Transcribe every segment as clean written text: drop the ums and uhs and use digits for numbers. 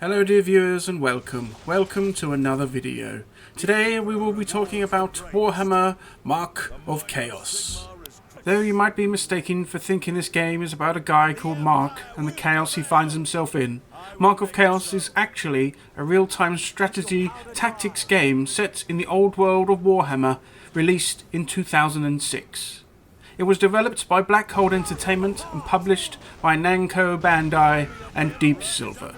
Hello dear viewers and welcome to another video. Today we will be talking about Warhammer Mark of Chaos. Though you might be mistaken for thinking this game is about a guy called Mark and the chaos he finds himself in, Mark of Chaos is actually a real-time strategy tactics game set in the old world of Warhammer, released in 2006. It was developed by Black Hole Entertainment and published by Namco Bandai and Deep Silver.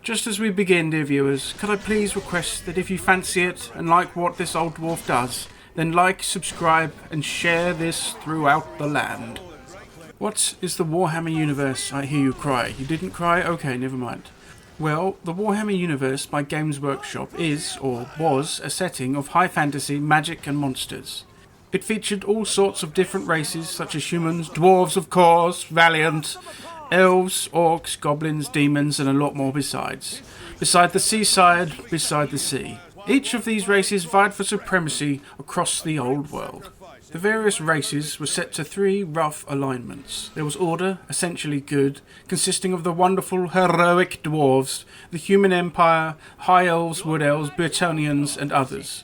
Just as we begin, dear viewers, could I please request that if you fancy it and like what this old dwarf does, then like, subscribe and share this throughout the land. What is the Warhammer universe, I hear you cry? You didn't cry? Okay, never mind. Well, the Warhammer universe by Games Workshop is, or was, a setting of high fantasy, magic and monsters. It featured all sorts of different races such as humans, dwarves of course, valiant, elves, orcs, goblins, demons and a lot more besides. Beside the seaside, beside the sea. Each of these races vied for supremacy across the old world. The various races were set to three rough alignments. There was order, essentially good, consisting of the wonderful heroic dwarves, the human empire, high elves, wood elves, Bretonnians and others.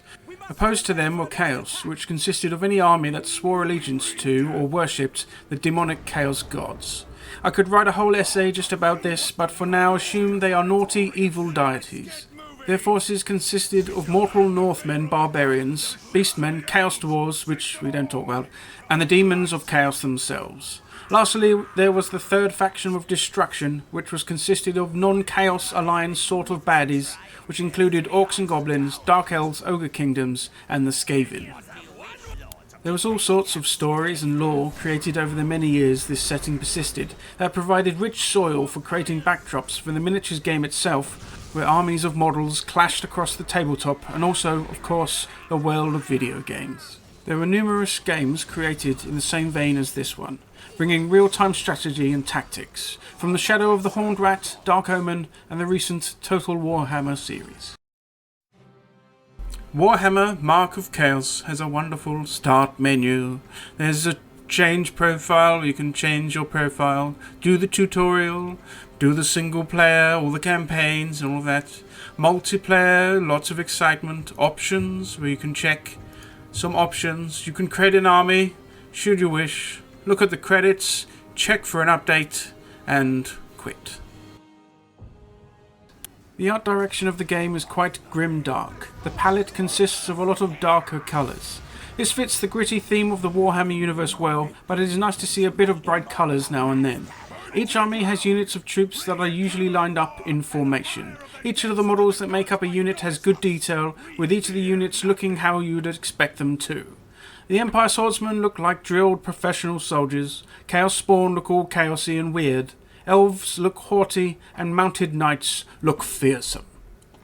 Opposed to them were chaos, which consisted of any army that swore allegiance to or worshipped the demonic chaos gods. I could write a whole essay just about this, but for now assume they are naughty, evil deities. Their forces consisted of mortal Northmen, barbarians, beastmen, chaos dwarves, which we don't talk about, and the demons of chaos themselves. Lastly, there was the third faction of destruction, which was consisted of non-chaos alliance sort of baddies, which included orcs and goblins, dark elves, ogre kingdoms, and the Skaven. There was all sorts of stories and lore created over the many years this setting persisted that provided rich soil for creating backdrops for the miniatures game itself, where armies of models clashed across the tabletop, and also, of course, the world of video games. There were numerous games created in the same vein as this one, bringing real-time strategy and tactics, from the Shadow of the Horned Rat, Dark Omen, and the recent Total Warhammer series. Warhammer Mark of Chaos has a wonderful start menu. There's a change profile, you can change your profile, do the tutorial, do the single player, all the campaigns and all that. Multiplayer, lots of excitement. Options, where you can check some options. You can create an army, should you wish. Look at the credits, check for an update, and quit. The art direction of the game is quite grim-dark. The palette consists of a lot of darker colours. This fits the gritty theme of the Warhammer universe well, but it is nice to see a bit of bright colours now and then. Each army has units of troops that are usually lined up in formation. Each of the models that make up a unit has good detail, with each of the units looking how you would expect them to. The Empire Swordsmen look like drilled professional soldiers, Chaos Spawn look all chaosy and weird, Elves look haughty, and Mounted Knights look fearsome.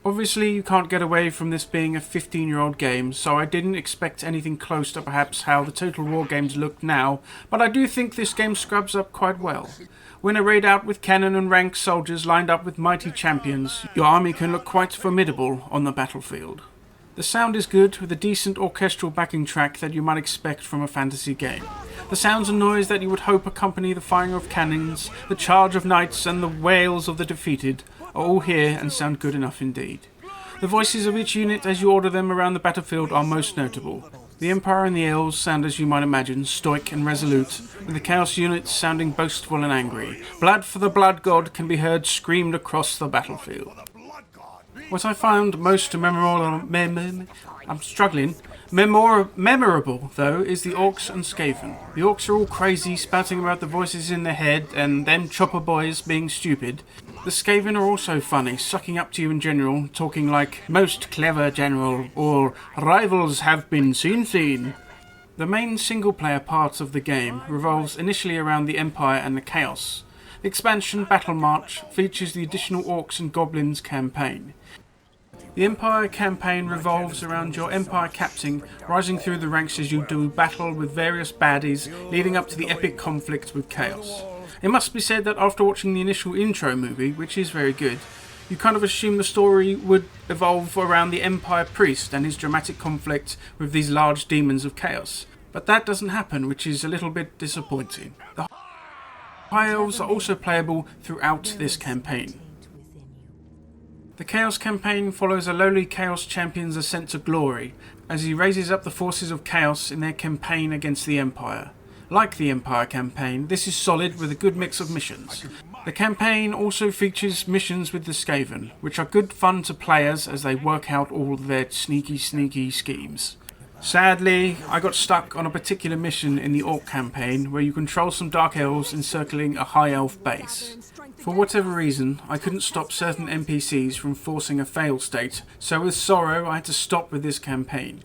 Obviously you can't get away from this being a 15-year-old game, so I didn't expect anything close to perhaps how the Total War games look now, but I do think this game scrubs up quite well. When arrayed out with cannon and ranked soldiers lined up with mighty champions, your army can look quite formidable on the battlefield. The sound is good, with a decent orchestral backing track that you might expect from a fantasy game. The sounds and noise that you would hope accompany the firing of cannons, the charge of knights and the wails of the defeated are all here and sound good enough indeed. The voices of each unit as you order them around the battlefield are most notable. The Empire and the Elves sound, as you might imagine, stoic and resolute, with the Chaos units sounding boastful and angry. Blood for the Blood God can be heard screamed across the battlefield. What I found most memorable, though, is the Orcs and Skaven. The Orcs are all crazy, spouting about the voices in their head, and them chopper boys being stupid. The Skaven are also funny, sucking up to you in general, talking like, "Most clever general," or "Rivals have been seen." The main single-player part of the game revolves initially around the Empire and the Chaos. The expansion Battle March features the additional Orcs and Goblins campaign. The Empire campaign revolves around your Empire captain rising through the ranks as you do battle with various baddies, leading up to the epic conflict with Chaos. It must be said that after watching the initial intro movie, which is very good, you kind of assume the story would evolve around the Empire priest and his dramatic conflict with these large demons of Chaos. But that doesn't happen, which is a little bit disappointing. The High Elves are also playable throughout this campaign. The Chaos campaign follows a lowly Chaos champion's ascent to glory as he raises up the forces of Chaos in their campaign against the Empire. Like the Empire campaign, this is solid with a good mix of missions. The campaign also features missions with the Skaven, which are good fun to players as they work out all their sneaky schemes. Sadly, I got stuck on a particular mission in the Orc campaign where you control some Dark Elves encircling a High Elf base. For whatever reason, I couldn't stop certain NPCs from forcing a fail state, so with sorrow I had to stop with this campaign.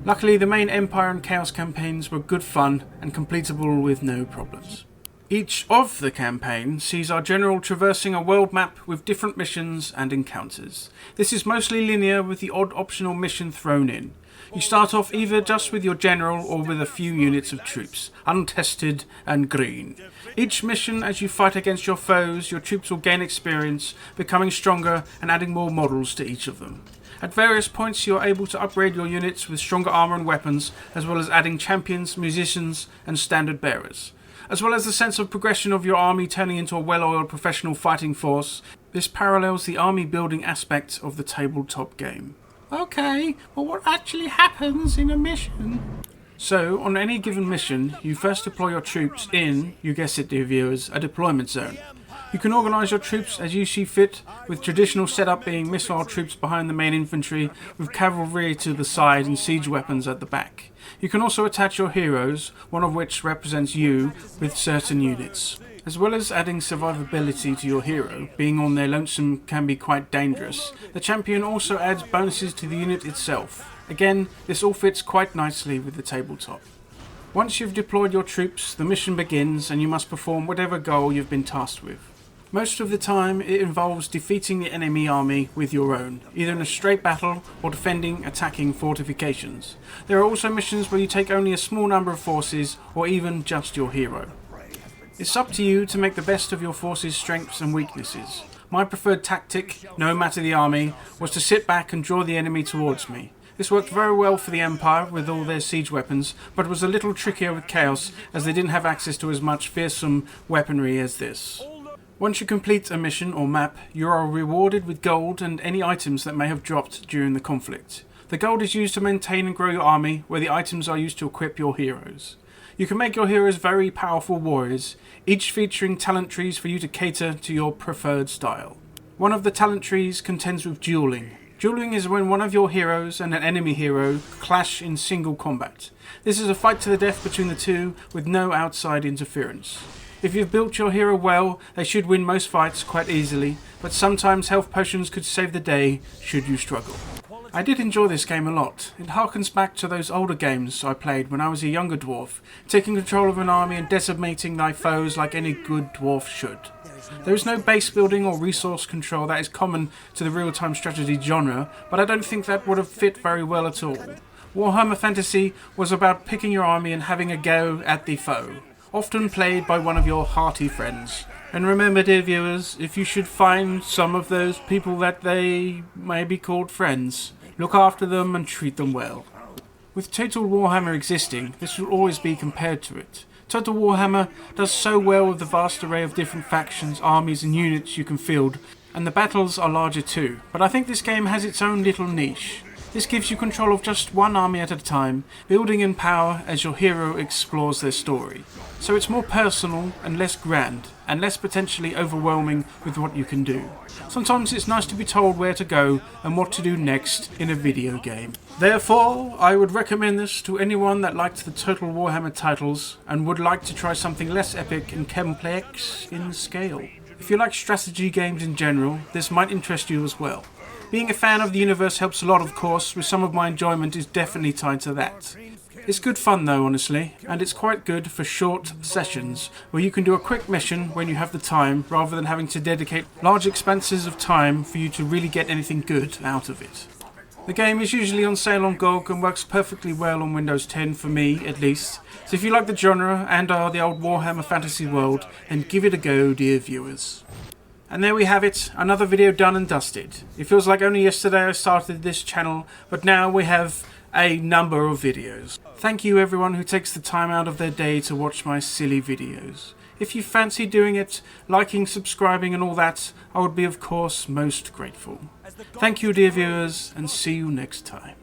Luckily, the main Empire and Chaos campaigns were good fun and completable with no problems. Each of the campaigns sees our general traversing a world map with different missions and encounters. This is mostly linear with the odd optional mission thrown in. You start off either just with your general or with a few units of troops, untested and green. Each mission, as you fight against your foes, your troops will gain experience, becoming stronger and adding more models to each of them. At various points you are able to upgrade your units with stronger armor and weapons, as well as adding champions, musicians and standard bearers. As well as the sense of progression of your army turning into a well-oiled professional fighting force, this parallels the army building aspect of the tabletop game. Okay, but what actually happens in a mission? So, on any given mission, you first deploy your troops in, you guessed it dear viewers, a deployment zone. You can organise your troops as you see fit, with traditional setup being missile troops behind the main infantry, with cavalry to the side and siege weapons at the back. You can also attach your heroes, one of which represents you, with certain units. As well as adding survivability to your hero, being on their lonesome can be quite dangerous, the champion also adds bonuses to the unit itself. Again, this all fits quite nicely with the tabletop. Once you've deployed your troops, the mission begins and you must perform whatever goal you've been tasked with. Most of the time it involves defeating the enemy army with your own, either in a straight battle or defending attacking fortifications. There are also missions where you take only a small number of forces or even just your hero. It's up to you to make the best of your force's strengths and weaknesses. My preferred tactic, no matter the army, was to sit back and draw the enemy towards me. This worked very well for the Empire with all their siege weapons, but was a little trickier with Chaos as they didn't have access to as much fearsome weaponry as this. Once you complete a mission or map, you are rewarded with gold and any items that may have dropped during the conflict. The gold is used to maintain and grow your army, where the items are used to equip your heroes. You can make your heroes very powerful warriors, each featuring talent trees for you to cater to your preferred style. One of the talent trees contends with dueling. Dueling is when one of your heroes and an enemy hero clash in single combat. This is a fight to the death between the two with no outside interference. If you've built your hero well, they should win most fights quite easily, but sometimes health potions could save the day should you struggle. I did enjoy this game a lot. It harkens back to those older games I played when I was a younger dwarf, taking control of an army and decimating thy foes like any good dwarf should. There is no base building or resource control that is common to the real-time strategy genre, but I don't think that would have fit very well at all. Warhammer Fantasy was about picking your army and having a go at the foe, often played by one of your hearty friends. And remember, dear viewers, if you should find some of those people that they may be called friends, look after them and treat them well. With Total Warhammer existing, this will always be compared to it. Total Warhammer does so well with the vast array of different factions, armies and units you can field, and the battles are larger too, but I think this game has its own little niche. This gives you control of just one army at a time, building in power as your hero explores their story. So it's more personal and less grand, and less potentially overwhelming with what you can do. Sometimes it's nice to be told where to go and what to do next in a video game. Therefore, I would recommend this to anyone that liked the Total Warhammer titles and would like to try something less epic and complex in scale. If you like strategy games in general, this might interest you as well. Being a fan of the universe helps a lot, of course, with some of my enjoyment is definitely tied to that. It's good fun though, honestly, and it's quite good for short sessions where you can do a quick mission when you have the time rather than having to dedicate large expanses of time for you to really get anything good out of it. The game is usually on sale on GOG and works perfectly well on Windows 10 for me at least, so if you like the genre and are the old Warhammer fantasy world, then give it a go, dear viewers. And there we have it, another video done and dusted. It feels like only yesterday I started this channel, but now we have a number of videos. Thank you everyone who takes the time out of their day to watch my silly videos. if you fancy doing it, liking, subscribing and all that, I would be of course most grateful. Thank you dear viewers, and see you next time.